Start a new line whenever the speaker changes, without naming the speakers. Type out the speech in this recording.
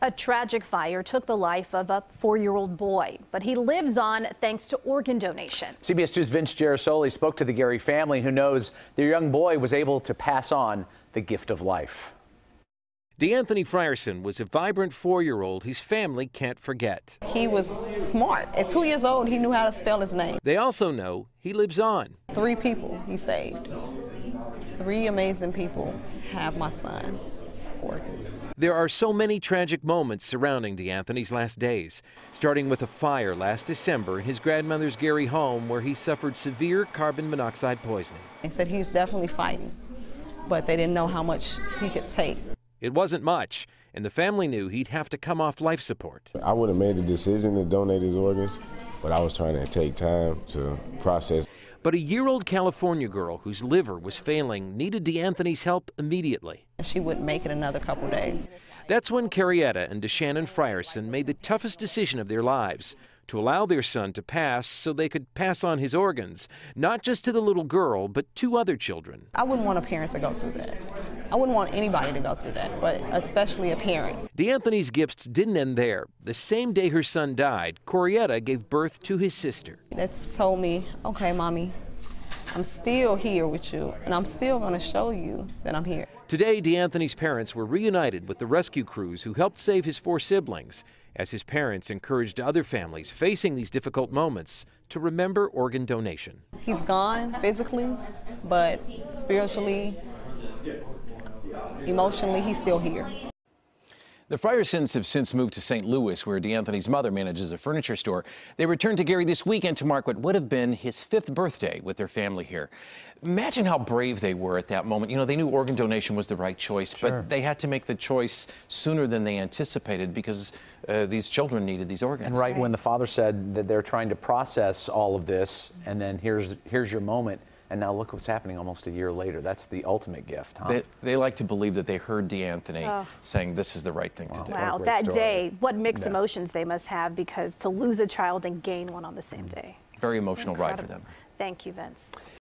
A tragic fire took the life of a 4-year-old boy, but he lives on thanks to organ donation.
CBS 2's Vince Gerasole spoke to the Gary family, who knows their young boy was able to pass on the gift of life.
DeAnthony Frierson was a vibrant 4-year-old his family can't forget.
He was smart. At 2 years old, he knew how to spell his name.
They also know he lives on.
3 people he saved. 3 amazing people have my son's organs.
There are so many tragic moments surrounding DeAnthony's last days, starting with a fire last December in his grandmother's Gary home where he suffered severe carbon monoxide poisoning.
They said he's definitely fighting, but they didn't know how much he could take.
It wasn't much, and the family knew he'd have to come off life support.
I would have made the decision to donate his organs, but I was trying to take time to process.
But a year-old California girl whose liver was failing needed DeAnthony's help immediately.
She wouldn't make it another couple days.
That's when Carrietta and DeShannon Frierson made the toughest decision of their lives, to allow their son to pass so they could pass on his organs, not just to the little girl, but 2 other children.
I wouldn't want a parent to go through that. I wouldn't want anybody to go through that, but especially a parent.
DeAnthony's gifts didn't end there. The same day her son died, Carrietta gave birth to his sister.
That's told me, okay, Mommy, I'm still here with you, and I'm still going to show you that I'm here.
Today, DeAnthony's parents were reunited with the rescue crews who helped save his 4 siblings, as his parents encouraged other families facing these difficult moments to remember organ donation.
He's gone physically, but spiritually, emotionally, he's still here.
The Friersons have since moved to St. Louis, where DeAnthony's mother manages a furniture store. They returned to Gary this weekend to mark what would have been his 5th birthday with their family here. Imagine how brave they were at that moment. You know, they knew organ donation was the right choice, but they had to make the choice sooner than they anticipated because these children needed these organs.
And right when the father said that they're trying to process all of this, and then here's your moment. And now look what's happening almost a year later. That's the ultimate gift, huh?
They like to believe that they heard DeAnthony saying this is the right thing to do.
Wow, that day, what mixed emotions they must have, because to lose a child and gain one on the same day.
Very emotional ride for them.
Thank you, Vince.